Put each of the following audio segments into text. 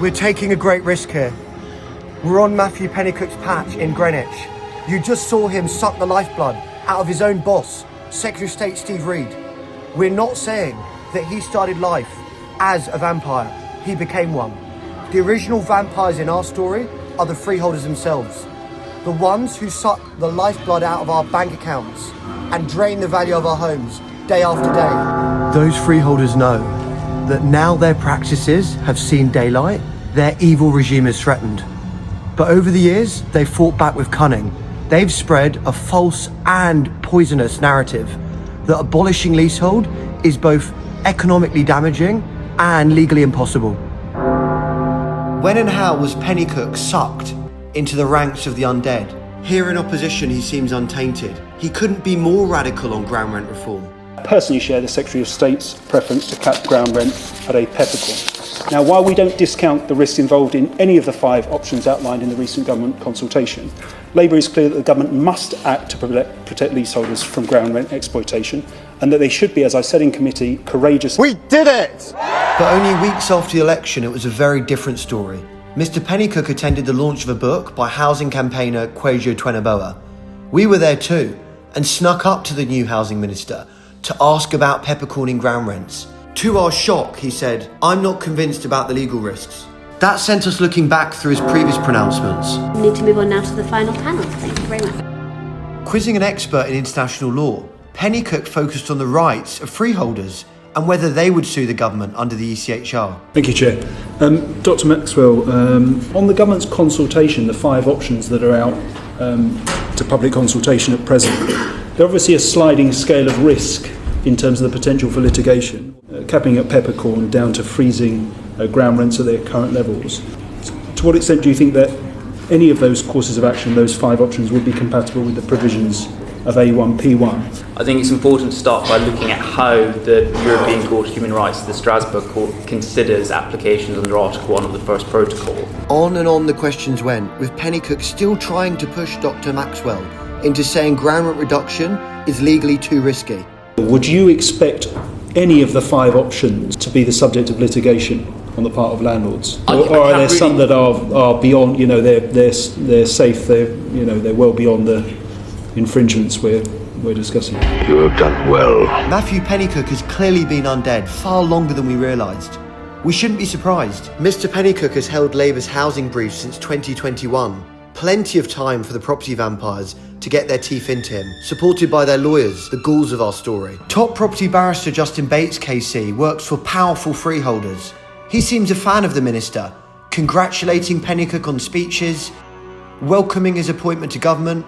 We're taking a great risk here. We're on Matthew Pennycook's patch in Greenwich. You just saw him suck the lifeblood out of his own boss, Secretary of State Steve Reed. We're not saying that he started life as a vampire. He became one. The original vampires in our story are the freeholders themselves. The ones who suck the lifeblood out of our bank accounts and drain the value of our homes day after day. Those freeholders know that now their practices have seen daylight, their evil regime is threatened. But over the years, they've fought back with cunning. They've spread a false and poisonous narrative that abolishing leasehold is both economically damaging and legally impossible. When and how was Pennycook sucked into the ranks of the undead? Here in opposition, he seems untainted. He couldn't be more radical on ground rent reform. I personally share the Secretary of State's preference to cap ground rent at a peppercorn. Now, while we don't discount the risks involved in any of the 5 options outlined in the recent government consultation, Labour is clear that the government must act to protect leaseholders from ground rent exploitation, and that they should be, as I said in committee, courageous. We did it! But only weeks after the election, it was a very different story. Mr. Pennycook attended the launch of a book by housing campaigner Kwejo Tweneboa. We were there too, and snuck up to the new housing minister to ask about peppercorning ground rents. To our shock, he said, "I'm not convinced about the legal risks." That sent us looking back through his previous pronouncements. We need to move on now to the final panel. Thank you very much. Quizzing an expert in international law, Pennycook focused on the rights of freeholders and whether they would sue the government under the ECHR. Thank you, Chair. Dr. Maxwell, on the government's consultation, the 5 options that are out to public consultation at present, they're obviously a sliding scale of risk in terms of the potential for litigation, capping at peppercorn down to freezing ground rents at their current levels. To what extent do you think that any of those courses of action, those 5 options, would be compatible with the provisions of A1P1? I think it's important to start by looking at how the European Court of Human Rights, the Strasbourg Court, considers applications under Article 1 of the First Protocol. On and on the questions went, with Pennycook still trying to push Dr. Maxwell into saying ground rent reduction is legally too risky. Would you expect any of the 5 options to be the subject of litigation on the part of landlords, or are there some that are beyond? You know, they're safe. They're well beyond the infringements we're discussing. You have done well. Matthew Pennycook has clearly been undead far longer than we realised. We shouldn't be surprised. Mr. Pennycook has held Labour's housing brief since 2021. Plenty of time for the property vampires to get their teeth into him, supported by their lawyers, the ghouls of our story. Top property barrister Justin Bates KC works for powerful freeholders. He seems a fan of the minister, congratulating Pennycook on speeches, welcoming his appointment to government.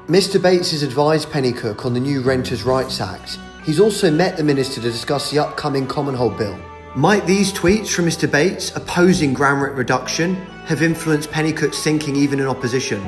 Mr. Bates has advised Pennycook on the new Renters' Rights Act. He's also met the minister to discuss the upcoming Commonhold Bill. Might these tweets from Mr. Bates opposing ground rent reduction have influenced Pennycook's thinking even in opposition?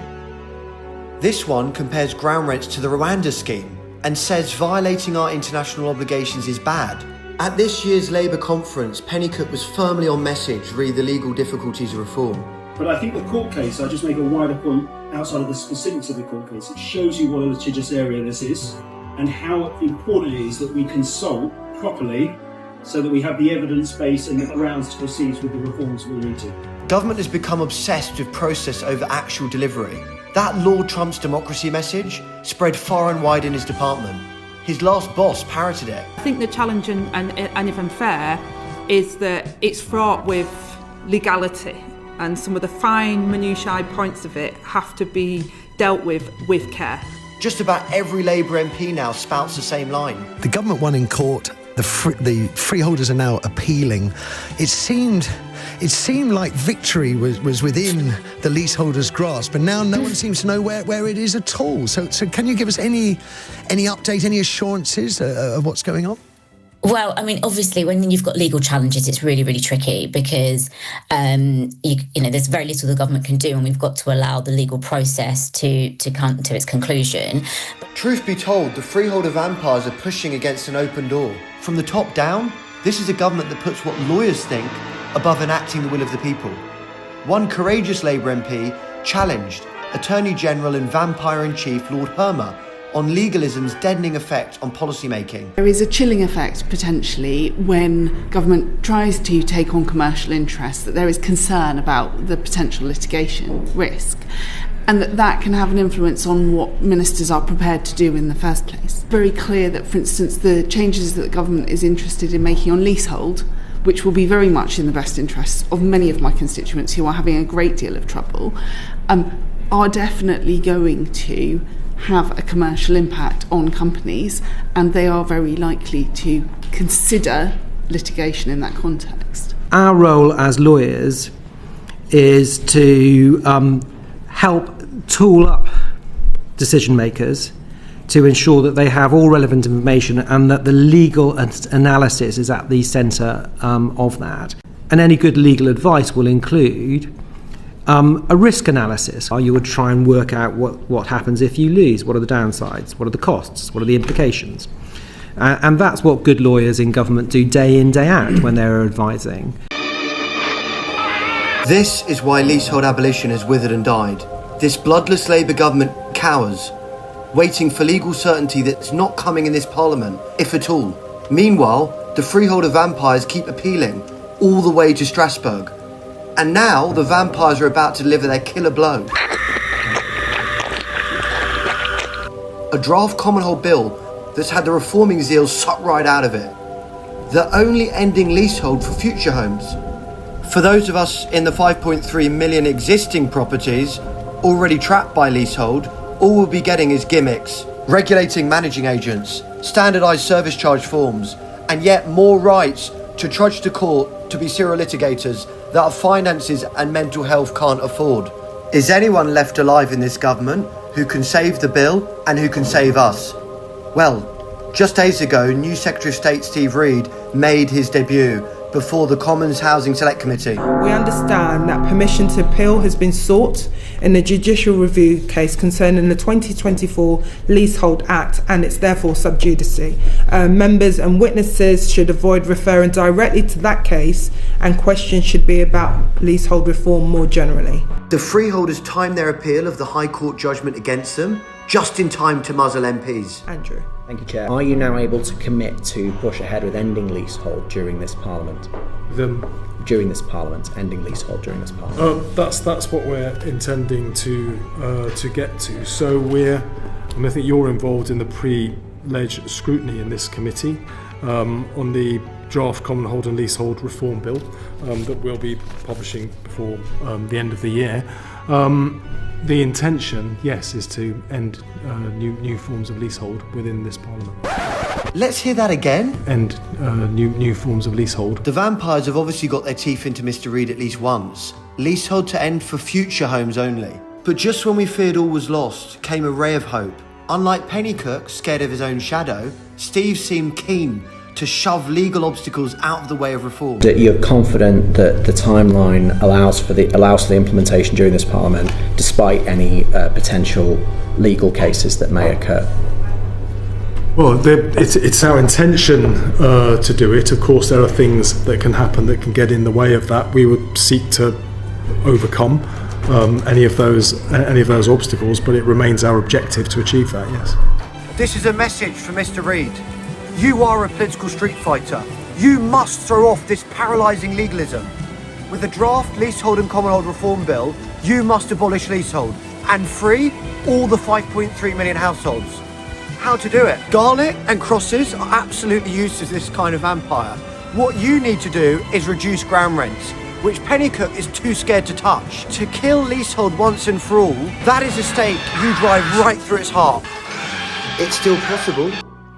This one compares ground rents to the Rwanda scheme and says violating our international obligations is bad. At this year's Labour conference, Pennycook was firmly on message re the legal difficulties of reform. But I think the court case, I just make a wider point outside of the specifics of the court case. It shows you what a litigious area this is and how important it is that we consult properly so that we have the evidence base and the grounds to proceed with the reforms we need to. Government has become obsessed with process over actual delivery. That law trumps democracy message spread far and wide in his department. His last boss parroted it. I think the challenge and if unfair is that it's fraught with legality, and some of the fine minutiae points of it have to be dealt with care. Just about every Labour MP now spouts the same line. The government won in court. The freeholders are now appealing. It seemed like victory was within the leaseholders' grasp, but now no one seems to know where it is at all. So can you give us any update, any assurances of what's going on? Well, I mean, obviously, when you've got legal challenges, it's really, really tricky because, there's very little the government can do, and we've got to allow the legal process to come to its conclusion. Truth be told, the freeholder vampires are pushing against an open door. From the top down, this is a government that puts what lawyers think above enacting the will of the people. One courageous Labour MP challenged Attorney General and Vampire-in-Chief Lord Hermer on legalism's deadening effect on policymaking. There is a chilling effect potentially when government tries to take on commercial interests, that there is concern about the potential litigation risk, and that can have an influence on what ministers are prepared to do in the first place. Very clear that, for instance, the changes that the government is interested in making on leasehold, which will be very much in the best interests of many of my constituents who are having a great deal of trouble, are definitely going to have a commercial impact on companies, and they are very likely to consider litigation in that context. Our role as lawyers is to help tool up decision makers to ensure that they have all relevant information and that the legal analysis is at the centre of that. And any good legal advice will include a risk analysis. You would try and work out what happens if you lose, what are the downsides, what are the costs, what are the implications. And that's what good lawyers in government do day in, day out when they're advising. This is why leasehold abolition has withered and died. This bloodless Labour government cowers, waiting for legal certainty that's not coming in this parliament, if at all. Meanwhile, the freeholder vampires keep appealing all the way to Strasbourg. And now the vampires are about to deliver their killer blow. A draft Commonwealth bill that's had the reforming zeal sucked right out of it. They're only ending leasehold for future homes. For those of us in the 5.3 million existing properties already trapped by leasehold, all we'll be getting is gimmicks, regulating managing agents, standardised service charge forms, and yet more rights to trudge to court to be serial litigators that our finances and mental health can't afford. Is anyone left alive in this government who can save the bill and who can save us? Well, just days ago, new Secretary of State Steve Reid made his debut before the Commons Housing Select Committee. We understand that permission to appeal has been sought in the judicial review case concerning the 2024 Leasehold Act, and it's therefore sub judice. Members and witnesses should avoid referring directly to that case, and questions should be about leasehold reform more generally. The freeholders timed their appeal of the High Court judgment against them just in time to muzzle MPs. Andrew. Thank you, Chair. Are you now able to commit to push ahead with ending leasehold during this Parliament? During this Parliament, ending leasehold during this Parliament? That's what we're intending to get to. So I think you're involved in the pre-leg scrutiny in this committee on the draft Commonwealth and Leasehold Reform Bill that we'll be publishing before the end of the year. The intention, yes, is to end new forms of leasehold within this Parliament. Let's hear that again. End new forms of leasehold. The vampires have obviously got their teeth into Mr. Reid at least once. Leasehold to end for future homes only. But just when we feared all was lost, came a ray of hope. Unlike Pennycook, scared of his own shadow, Steve seemed keen to shove legal obstacles out of the way of reform. That you're confident that the timeline allows for the implementation during this Parliament, despite any potential legal cases that may occur? Well, it's our intention to do it. Of course, there are things that can happen that can get in the way of that. We would seek to overcome any of those obstacles, but it remains our objective to achieve that. Yes. This is a message for Mr. Reid. You are a political street fighter. You must throw off this paralysing legalism. With the draft Leasehold and Commonwealth Reform Bill, you must abolish leasehold and free all the 5.3 million households. How to do it? Garnet and crosses are absolutely useless to this kind of vampire. What you need to do is reduce ground rents, which Pennycook is too scared to touch. To kill leasehold once and for all, that is a stake you drive right through its heart. It's still possible.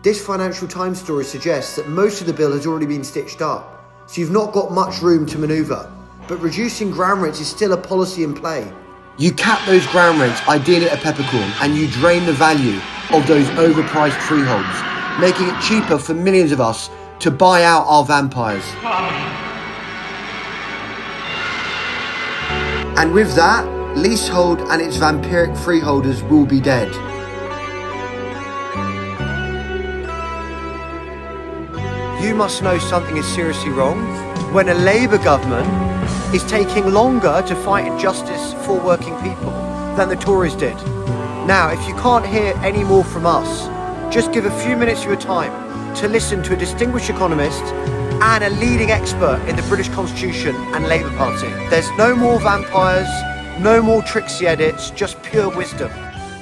This Financial Times story suggests that most of the bill has already been stitched up, so you've not got much room to manoeuvre. But reducing ground rents is still a policy in play. You cap those ground rents, ideally at a peppercorn, and you drain the value of those overpriced freeholds, making it cheaper for millions of us to buy out our vampires. And with that, leasehold and its vampiric freeholders will be dead. You must know something is seriously wrong when a Labour government is taking longer to fight injustice for working people than the Tories did. Now, if you can't hear any more from us, just give a few minutes of your time to listen to a distinguished economist and a leading expert in the British Constitution and Labour Party. There's no more vampires, no more tricksy edits, just pure wisdom.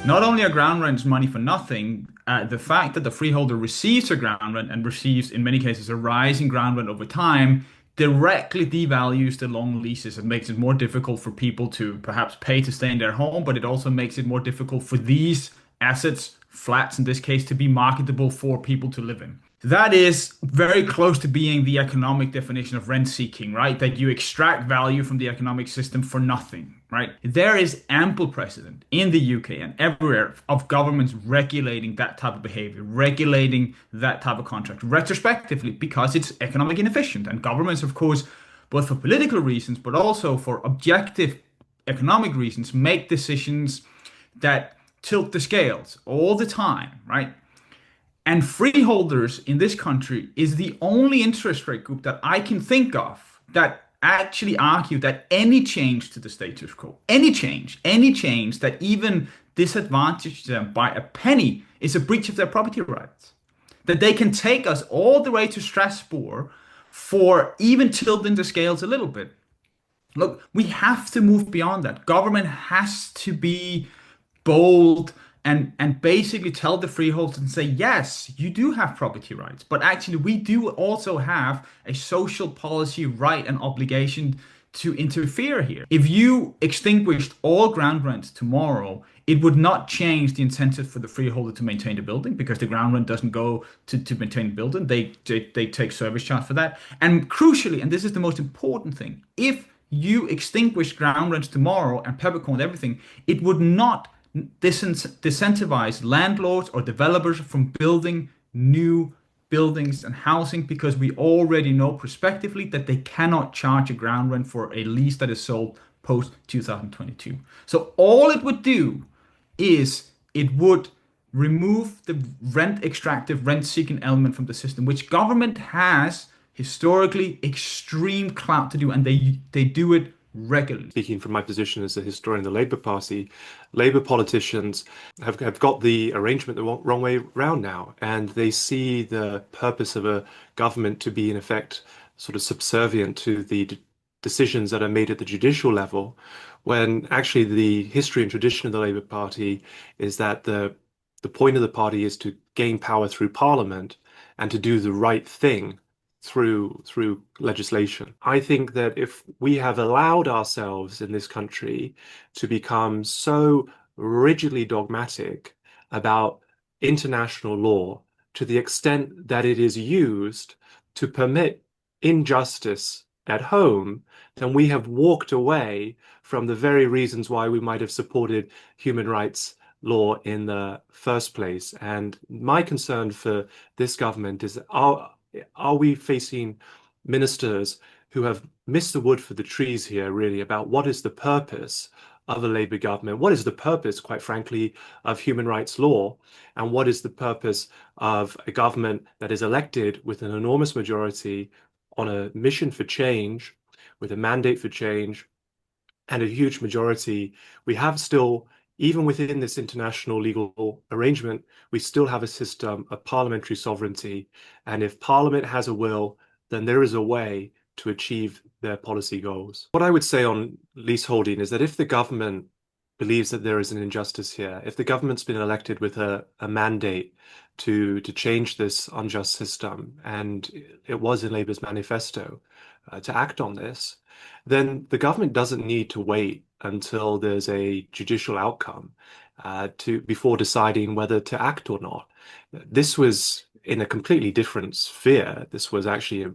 Not only are ground rents money for nothing, the fact that the freeholder receives a ground rent and receives, in many cases, a rising ground rent over time directly devalues the long leases and makes it more difficult for people to perhaps pay to stay in their home, but it also makes it more difficult for these assets, flats in this case, to be marketable for people to live in. That is very close to being the economic definition of rent seeking, right? That you extract value from the economic system for nothing, right? There is ample precedent in the UK and everywhere of governments regulating that type of behavior, regulating that type of contract retrospectively because it's economic inefficient. And governments, of course, both for political reasons, but also for objective economic reasons, make decisions that tilt the scales all the time, right? And freeholders in this country is the only interest rate group that I can think of that actually argue that any change to the status quo, any change that even disadvantages them by a penny is a breach of their property rights. That they can take us all the way to Strasbourg for even tilting the scales a little bit. Look, we have to move beyond that. Government has to be bold and basically tell the freeholders and say, yes, you do have property rights, but actually we do also have a social policy right and obligation to interfere here. If you extinguished all ground rent tomorrow, it would not change the incentive for the freeholder to maintain the building because the ground rent doesn't go to maintain the building. They take service charge for that. And crucially, and this is the most important thing, if you extinguish ground rents tomorrow and peppercorn everything, it would not disincentivize landlords or developers from building new buildings and housing because we already know prospectively that they cannot charge a ground rent for a lease that is sold post 2022. So all it would do is it would remove the rent extractive, rent seeking element from the system, which government has historically extreme clout to do, and they do it regularly. Speaking from my position as a historian of the Labour Party, Labour politicians have got the arrangement the wrong way round now, and they see the purpose of a government to be in effect sort of subservient to the decisions that are made at the judicial level, when actually the history and tradition of the Labour Party is that the point of the party is to gain power through Parliament and to do the right thing through legislation. I think that if we have allowed ourselves in this country to become so rigidly dogmatic about international law to the extent that it is used to permit injustice at home, then we have walked away from the very reasons why we might have supported human rights law in the first place. And my concern for this government is, are we facing ministers who have missed the wood for the trees here, really, about what is the purpose of a Labour government? What is the purpose, quite frankly, of human rights law? And what is the purpose of a government that is elected with an enormous majority on a mission for change, with a mandate for change, and a huge majority? We have still, even within this international legal arrangement, we still have a system of parliamentary sovereignty. And if Parliament has a will, then there is a way to achieve their policy goals. What I would say on leaseholding is that if the government believes that there is an injustice here, if the government's been elected with a mandate to change this unjust system, and it was in Labour's manifesto to act on this, then the government doesn't need to wait until there's a judicial outcome before deciding whether to act or not. This was in a completely different sphere. This was actually a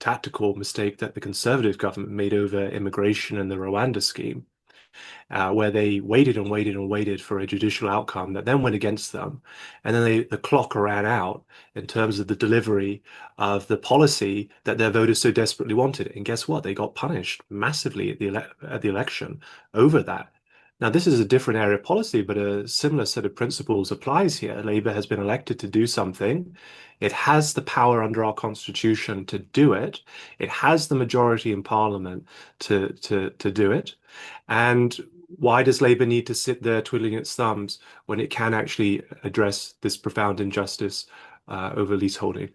tactical mistake that the Conservative government made over immigration and the Rwanda scheme, where they waited and waited and waited for a judicial outcome that then went against them. And then the clock ran out in terms of the delivery of the policy that their voters so desperately wanted. And guess what? They got punished massively at the election over that. Now, this is a different area of policy, but a similar set of principles applies here. Labour has been elected to do something. It has the power under our constitution to do it. It has the majority in Parliament to do it. And why does Labour need to sit there twiddling its thumbs when it can actually address this profound injustice over leaseholding?